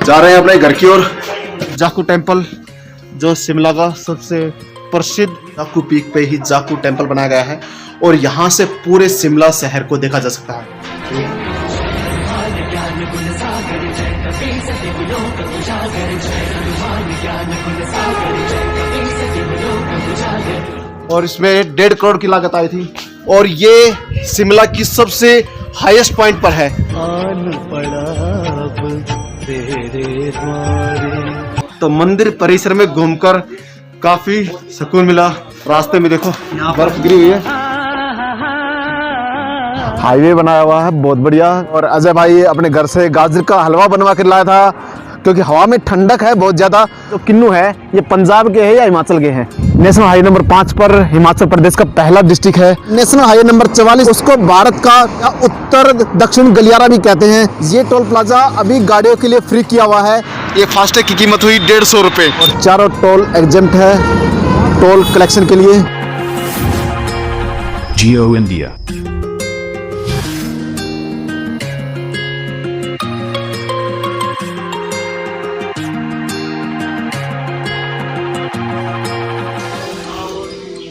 जा रहे हैं अपने घर की ओर। जाकू टेम्पल जो शिमला का सबसे प्रसिद्ध जाकू पीक पे ही जाकू टेम्पल बनाया गया है और यहाँ से पूरे शिमला शहर को देखा जा सकता है। और इसमें 1.5 करोड़ की लागत आई थी और ये शिमला की सबसे हाईएस्ट पॉइंट पर है। तो मंदिर परिसर में घूमकर काफी सुकून मिला। रास्ते में देखो बर्फ गिरी हुई है, हाईवे बनाया हुआ है बहुत बढ़िया। और अजय भाई अपने घर से गाजर का हलवा बनवा कर लाया था क्योंकि हवा में ठंडक है बहुत ज्यादा। तो किन्नू है ये पंजाब के है या हिमाचल के हैं? नेशनल हाईवे नंबर 5 पर हिमाचल प्रदेश का पहला डिस्ट्रिक्ट है। नेशनल हाईवे नंबर 44 उसको भारत का उत्तर दक्षिण गलियारा भी कहते हैं। ये टोल प्लाजा अभी गाड़ियों के लिए फ्री किया हुआ है। ये फास्टैग की कीमत हुई 150 रुपए और चारों टोल एग्जेम्प्ट है टोल कलेक्शन के लिए। जियो इंडिया।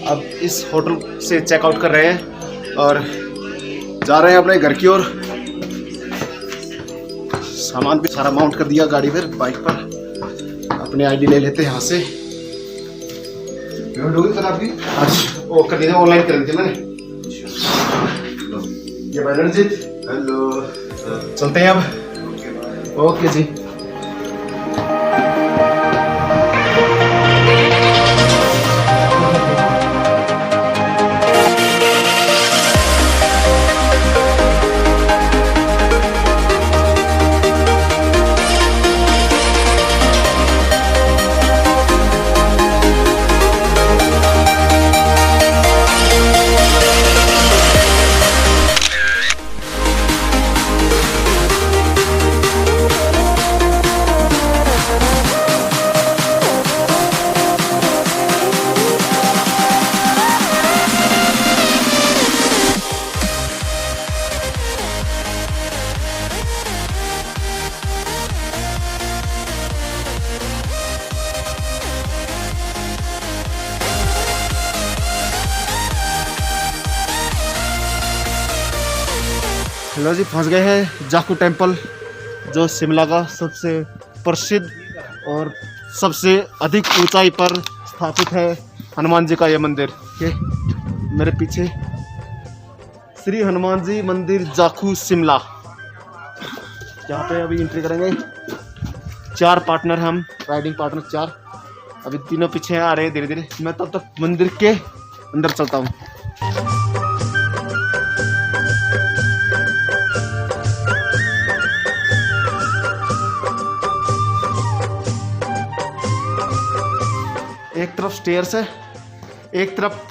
अब इस होटल से चेकआउट कर रहे हैं और जा रहे हैं अपने घर की ओर। सामान भी सारा माउंट कर दिया गाड़ी पर, बाइक पर। अपनी आईडी ले लेते हैं यहाँ से। आपकी वो कर दी ऑनलाइन कर दी मैंने। ये भाई रणजीत, हेलो, चलते हैं अब। ओके जी। हेलो जी, फंस गए हैं जाकू टेम्पल जो शिमला का सबसे प्रसिद्ध और सबसे अधिक ऊंचाई पर स्थापित है हनुमान जी का ये मंदिर। के मेरे पीछे श्री हनुमान जी मंदिर जाकू शिमला। यहाँ पे अभी एंट्री करेंगे। 4 पार्टनर हम, राइडिंग पार्टनर 4। अभी तीनों पीछे आ रहे हैं धीरे धीरे। मैं तब तक मंदिर के अंदर चलता हूँ। एक तरफ स्टेयर्स है, एक तरफ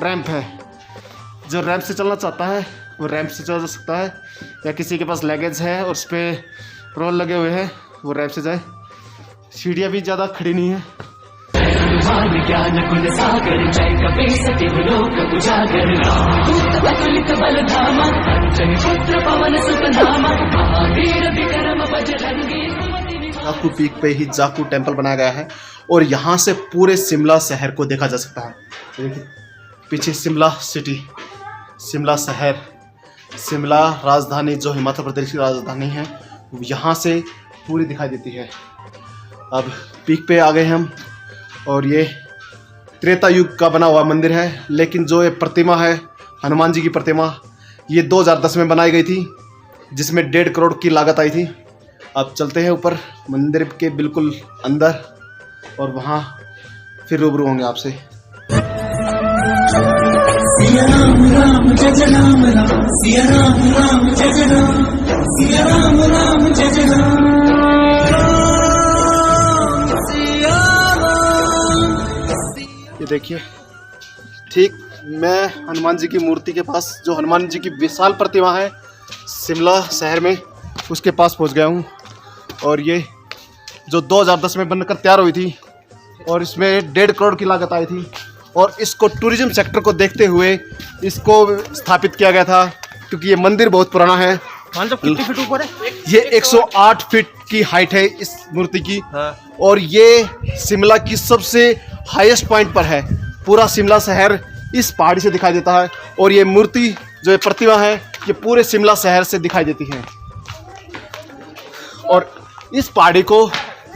रैंप है। जो रैंप से चलना चाहता है वो रैंप से चल सकता है, या किसी के पास लगेज है और उस पर रोल लगे हुए हैं वो रैंप से जाए। सीढ़ियाँ भी ज़्यादा खड़ी नहीं है। जाकू पीक पे ही जाकू टेम्पल बनाया गया है और यहाँ से पूरे शिमला शहर को देखा जा सकता है। देखिए पीछे शिमला सिटी, शिमला शहर, शिमला राजधानी जो हिमाचल प्रदेश की राजधानी है यहाँ से पूरी दिखाई देती है। अब पीक पे आ गए हम और ये त्रेता युग का बना हुआ मंदिर है, लेकिन जो ये प्रतिमा है हनुमान जी की प्रतिमा ये 2010 में बनाई गई थी जिसमें 1.5 करोड़ की लागत आई थी। अब चलते हैं ऊपर मंदिर के बिल्कुल अंदर और वहाँ फिर रूबरू होंगे आपसे। सिया राम राम जय जय राम राम, सिया राम राम जय जय राम, सिया राम राम जय जय राम, सिया राम। ये देखिए ठीक मैं हनुमान जी की मूर्ति के पास, जो हनुमान जी की विशाल प्रतिमा है शिमला शहर में, उसके पास पहुंच गया हूँ। और ये जो 2010 में बनकर तैयार हुई थी और इसमें 1.5 करोड़ की लागत आई थी और इसको टूरिज्म सेक्टर को देखते हुए इसको स्थापित किया गया था क्योंकि ये मंदिर बहुत पुराना है। कितने फीट ऊपर है? ये 108 फीट की हाइट है इस मूर्ति की। हाँ। और ये शिमला की सबसे हाईएस्ट पॉइंट पर है। पूरा शिमला शहर इस पहाड़ी से दिखाई देता है और ये मूर्ति जो ये प्रतिमा है ये पूरे शिमला शहर से दिखाई देती है। और इस पहाड़ी को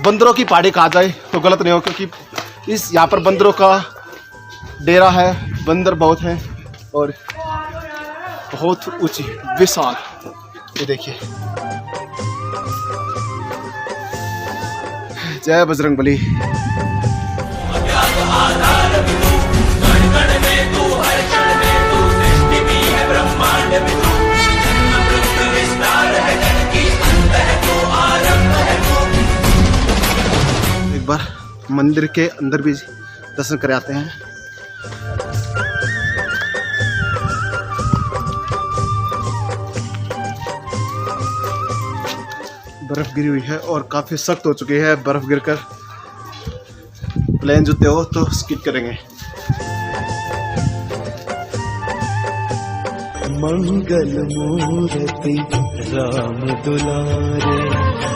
बंदरों की पहाड़ी कहा जाए तो गलत नहीं हो, क्योंकि इस यहाँ पर बंदरों का डेरा है, बंदर बहुत हैं और बहुत ऊंची विशाल। ये देखिए, जय बजरंगबली। एक बार मंदिर के अंदर भी दर्शन कर आते हैं। बर्फ गिरी हुई है और काफी सख्त हो चुकी है। बर्फ गिरकर प्लेन जूते हो तो स्किड करेंगे। मंगल मूर्ति राम दुलारे,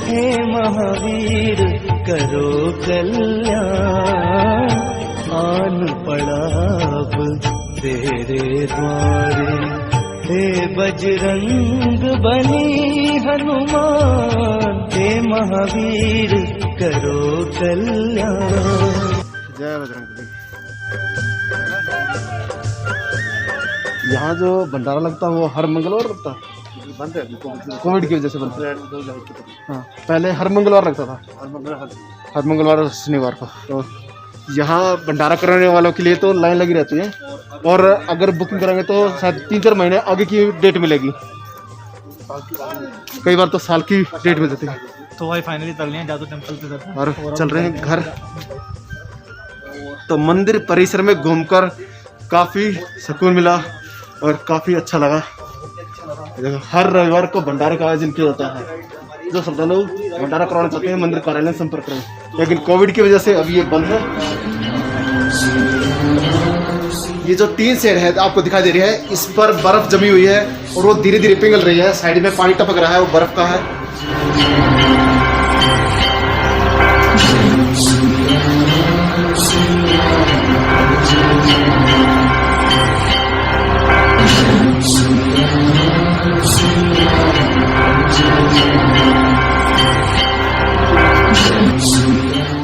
हे महावीर करो कल्याण, आन पड़ा अब तेरे द्वारे, हे बजरंग बली हनुमान, हे महावीर करो कल्याण। जय बजरंगबली। यहाँ जो भंडारा लगता है वो हर मंगलवार लगता है। बंद है कोविड की वजह से बंद है। हाँ, पहले हर मंगलवार लगता था। हर मंगलवार और शनिवार को। तो यहाँ भंडारा कराने वालों के लिए तो लाइन लगी रहती है और अगर बुकिंग कराएंगे तो शायद 3-4 महीने आगे की डेट मिलेगी। कई बार तो साल की डेट मिल जाती है। तो भाई फाइनली चल रहे हैं जादू टेम्पल की तरफ और चल रहे हैं घर। तो मंदिर परिसर में घूमकर काफ़ी सुकून मिला और काफ़ी अच्छा लगा। हर रविवार को भंडारे का आयोजन किया जाता है। जो श्रद्धालु भंडारा कराना चाहते हैं मंदिर कार्यालय में संपर्क करें, लेकिन कोविड की वजह से अभी ये बंद है। ये जो 3 शेड है आपको दिखाई दे रही है, इस पर बर्फ जमी हुई है और वो धीरे धीरे पिघल रही है। साइड में पानी टपक रहा है, वो बर्फ का है।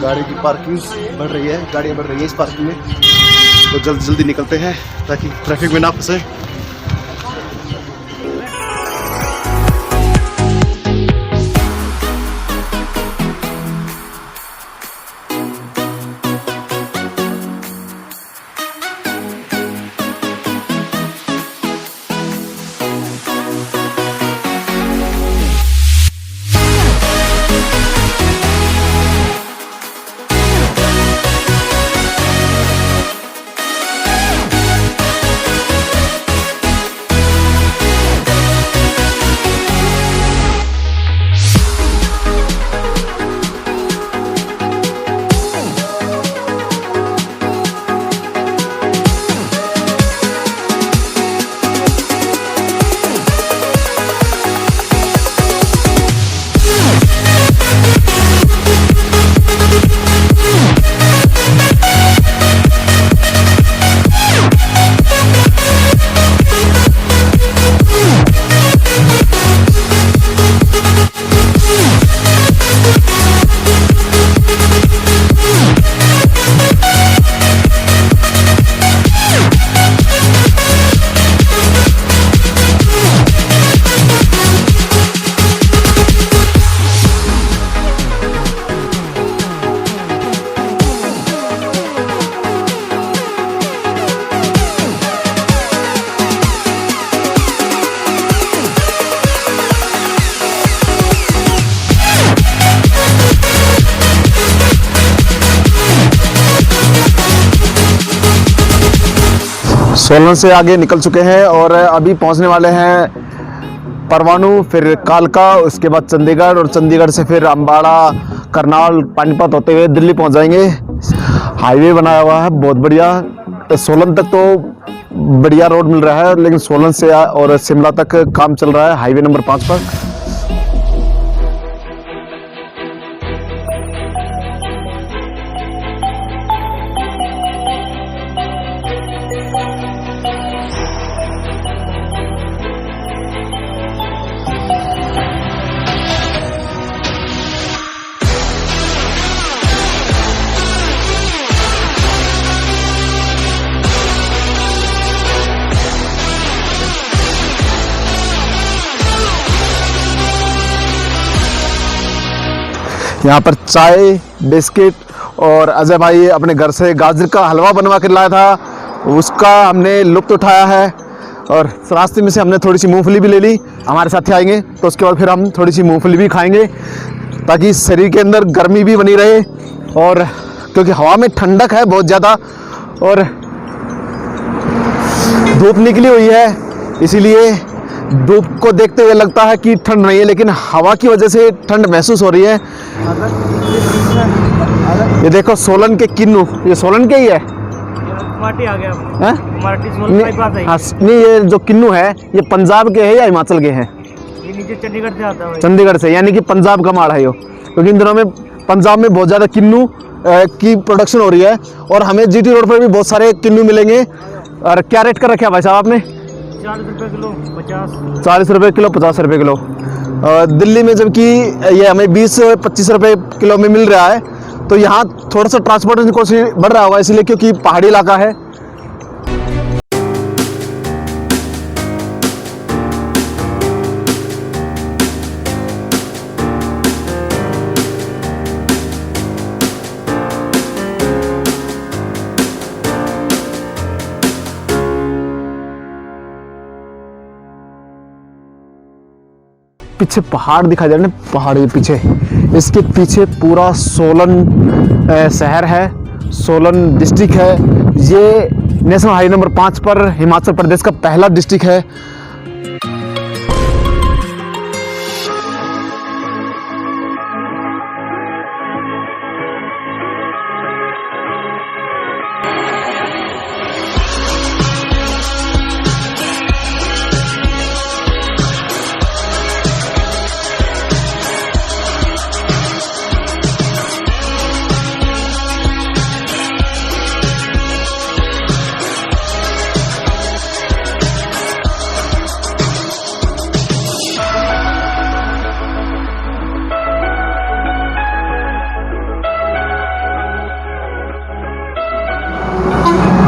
गाड़ी की पार्किंग बढ़ रही है, गाड़ियाँ बढ़ रही है इस पार्किंग में। तो जल्दी जल्दी निकलते हैं ताकि ट्रैफिक में ना फंसे। सोलन से आगे निकल चुके हैं और अभी पहुंचने वाले हैं परवाणु, फिर कालका, उसके बाद चंडीगढ़ और चंडीगढ़ से फिर अम्बाड़ा, करनाल, पानीपत होते हुए दिल्ली पहुंच जाएंगे। हाईवे बनाया हुआ है बहुत बढ़िया। सोलन तक तो बढ़िया रोड मिल रहा है, लेकिन सोलन से और शिमला तक काम चल रहा है हाईवे नंबर 5 पर। यहाँ पर चाय, बिस्किट और अजय भाई अपने घर से गाजर का हलवा बनवा कर लाया था, उसका हमने लुत्फ उठाया है। और रास्ते में से हमने थोड़ी सी मूंगफली भी ले ली। हमारे साथी आएंगे तो उसके बाद फिर हम थोड़ी सी मूंगफली भी खाएंगे ताकि शरीर के अंदर गर्मी भी बनी रहे, और क्योंकि हवा में ठंडक है बहुत ज़्यादा और धूप निकली हुई है, इसीलिए धूप को देखते हुए लगता है कि ठंड नहीं है, लेकिन हवा की वजह से ठंड महसूस हो रही है। ये देखो सोलन के किन्नू, ये सोलन के ही है। माटी आ गया हैं? माटी सोलन के पास है। हाँ, नहीं ये जो किन्नू है ये पंजाब के है या हिमाचल के हैं? ये नीचे चंडीगढ़ से आता है। चंडीगढ़ से, यानी कि पंजाब का माल है यो, क्योंकि इन दिनों में पंजाब में बहुत ज़्यादा किन्नू की प्रोडक्शन हो रही है और हमें जीटी रोड पर भी बहुत सारे किन्नू मिलेंगे। और क्या रेट कर रखे है भाई साहब आपने? 40 रुपये किलो, 50। 40 रुपये किलो, 50 रुपये किलो। दिल्ली में जबकि ये हमें 20-25 रुपये किलो में मिल रहा है, तो यहाँ थोड़ा सा ट्रांसपोर्टेशन कॉस्ट बढ़ रहा होगा इसलिए, क्योंकि पहाड़ी इलाका है। पीछे पहाड़ दिखाई दे रहे हैं, पहाड़ के पीछे, इसके पीछे पूरा सोलन शहर है, सोलन डिस्ट्रिक्ट है। ये नेशनल हाईवे नंबर 5 पर हिमाचल प्रदेश का पहला डिस्ट्रिक्ट है।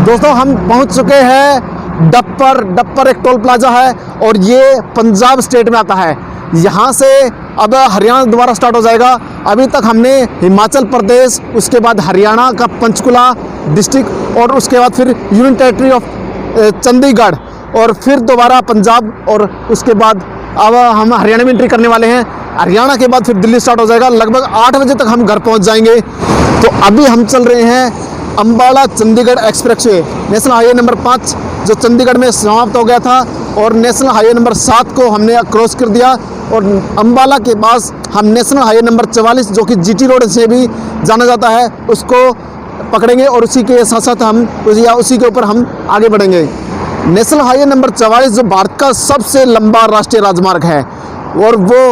दोस्तों हम पहुंच चुके हैं डप्पर एक टोल प्लाजा है और ये पंजाब स्टेट में आता है। यहाँ से अब हरियाणा दोबारा स्टार्ट हो जाएगा। अभी तक हमने हिमाचल प्रदेश, उसके बाद हरियाणा का पंचकुला डिस्ट्रिक्ट और उसके बाद फिर यूनियन टेरिटरी ऑफ चंडीगढ़ और फिर दोबारा पंजाब और उसके बाद अब हम हरियाणा में एंट्री करने वाले हैं। हरियाणा के बाद फिर दिल्ली स्टार्ट हो जाएगा। लगभग 8 बजे तक हम घर पहुँच जाएंगे। तो अभी हम चल रहे हैं Ambala Chandigarh expressway, national highway number 5 जो चंडीगढ़ में समाप्त हो गया था और नेशनल हाईवे नंबर 7 को हमने क्रॉस कर दिया और अंबाला के पास हम नेशनल हाईवे नंबर 44 जो कि जीटी रोड से भी जाना जाता है उसको पकड़ेंगे और उसी के साथ साथ हम उसी के ऊपर हम आगे बढ़ेंगे। नेशनल हाईवे नंबर 44 जो भारत का सबसे लंबा राष्ट्रीय राजमार्ग है और वो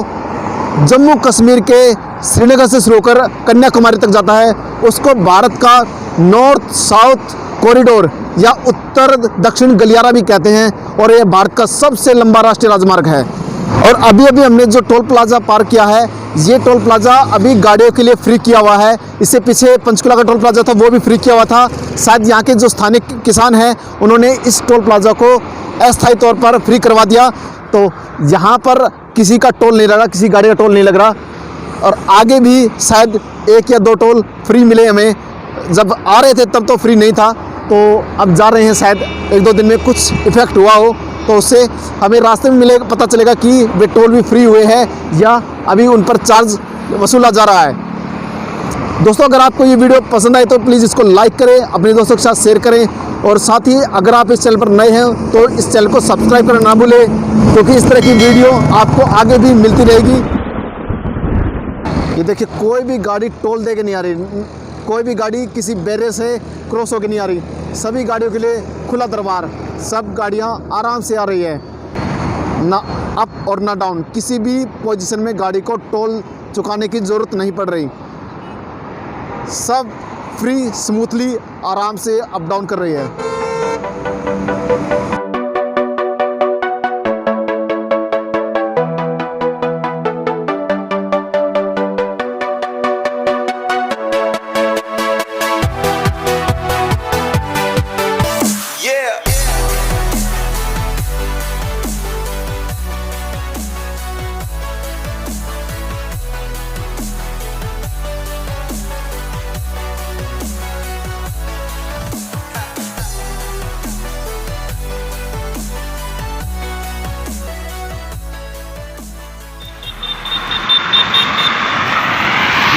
जम्मू कश्मीर के श्रीनगर से शुरू होकर कन्याकुमारी तक जाता है। उसको भारत का नॉर्थ साउथ कॉरिडोर या उत्तर दक्षिण गलियारा भी कहते हैं और यह भारत का सबसे लंबा राष्ट्रीय राजमार्ग है। और अभी हमने जो टोल प्लाजा पार किया है, ये टोल प्लाजा अभी गाड़ियों के लिए फ्री किया हुआ है। इससे पीछे पंचकुला का टोल प्लाजा था, वो भी फ्री किया हुआ था। शायद यहाँ के जो स्थानिक किसान हैं उन्होंने इस टोल प्लाजा को अस्थायी तौर पर फ्री करवा दिया, तो यहाँ पर किसी का टोल नहीं लग रहा, किसी गाड़ी का टोल नहीं लग रहा। और आगे भी शायद 1 या 2 टोल फ्री मिले हमें, जब आ रहे थे तब तो फ्री नहीं था, तो अब जा रहे हैं शायद 1-2 दिन में कुछ इफेक्ट हुआ हो तो उससे हमें रास्ते में मिलेगा, पता चलेगा कि वे टोल भी फ्री हुए हैं या अभी उन पर चार्ज वसूला जा रहा है। दोस्तों अगर आपको ये वीडियो पसंद आए तो प्लीज़ इसको लाइक करें, अपने दोस्तों के साथ शेयर करें और साथ ही अगर आप इस चैनल पर नए हैं तो इस चैनल को सब्सक्राइब करना ना भूलें, क्योंकि इस तरह की वीडियो आपको आगे भी मिलती रहेगी। ये देखिए कोई भी गाड़ी टोल दे के नहीं आ रही, कोई भी गाड़ी किसी बैरियर से क्रॉस होकर नहीं आ रही, सभी गाड़ियों के लिए खुला दरबार, सब गाड़ियां आराम से आ रही है, ना अप और ना डाउन, किसी भी पोजीशन में गाड़ी को टोल चुकाने की ज़रूरत नहीं पड़ रही, सब फ्री स्मूथली आराम से अप डाउन कर रही है।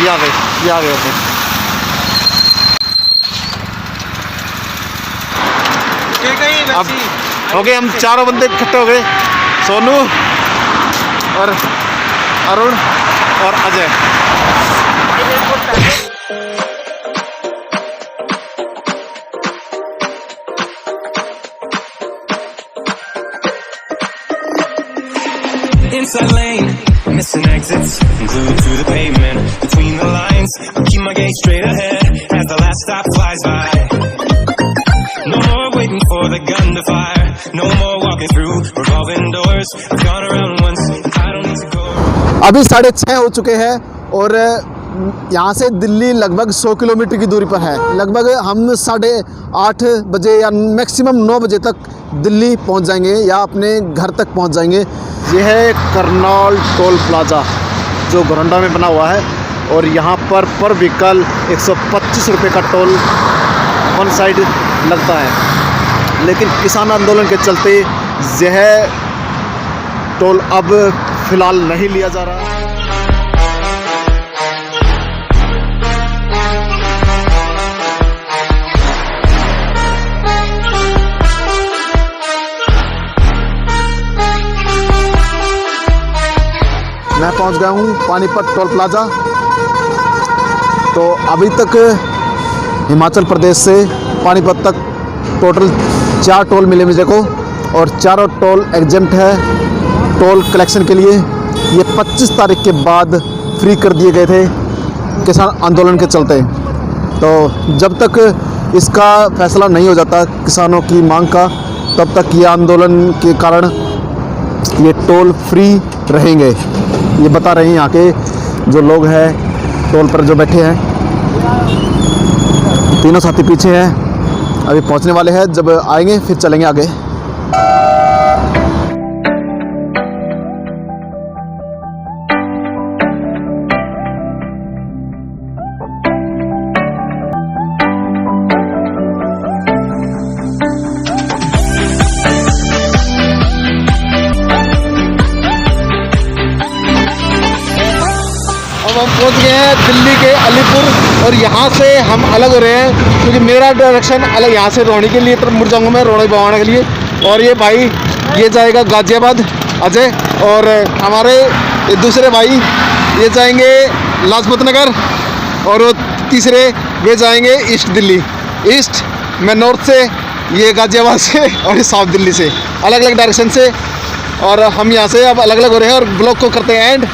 ये आ गए अपने। अब हो गए हम चारों बंदे इकट्ठे हो गए, सोनू और अरुण और Ajay. Inside lane, missing exits, glued to the pavement, between the lines, keep my gaze straight ahead, as the last stop flies by. No more waiting for the gun to fire, no more walking through revolving doors, I've gone around once, I don't need to go. अभी 6:30 हो चुके हैं और यहाँ से दिल्ली लगभग 100 kilometre की दूरी पर है। लगभग हम 8:30 बजे या मैक्सिमम 9 बजे तक दिल्ली पहुँच जाएंगे या अपने घर तक पहुँच जाएंगे। ये है करनाल टोल प्लाज़ा जो गोरंडा में बना हुआ है और यहाँ पर व्हीकल 125 रुपये का टोल वन साइड लगता है, लेकिन किसान आंदोलन के चलते यह टोल अब फ़िलहाल नहीं लिया जा रहा। मैं पहुंच गया हूं पानीपत टोल प्लाज़ा। तो अभी तक हिमाचल प्रदेश से पानीपत तक टोटल 4 टोल मिले मुझे को और चारों टोल एग्जेम्प्ट है टोल कलेक्शन के लिए। ये 25 तारीख के बाद फ्री कर दिए गए थे किसान आंदोलन के चलते। तो जब तक इसका फैसला नहीं हो जाता किसानों की मांग का, तब तक ये आंदोलन के कारण ये टोल फ्री रहेंगे। ये बता रहे हैं यहाँ के जो लोग हैं टोल पर जो बैठे हैं। तीनों साथी पीछे हैं, अभी पहुँचने वाले हैं, जब आएंगे फिर चलेंगे आगे। अब हम पहुंच गए हैं दिल्ली के अलीपुर और यहाँ से हम अलग हो रहे हैं क्योंकि मेरा डायरेक्शन अलग, यहाँ से रोहनी के लिए तरफ मुड़ जाऊँगा मैं, रोहनी भवाना के लिए। और ये भाई ये जाएगा गाजियाबाद अजय, और हमारे दूसरे भाई ये जाएंगे लाजपत नगर, और वो तीसरे वे जाएंगे ईस्ट दिल्ली। ईस्ट मैं नॉर्थ से, ये गाजियाबाद से और ये साउथ दिल्ली से, अलग अलग डायरेक्शन से। और हम यहाँ से अब अलग अलग हो रहे हैं और ब्लॉग को करते हैं एंड।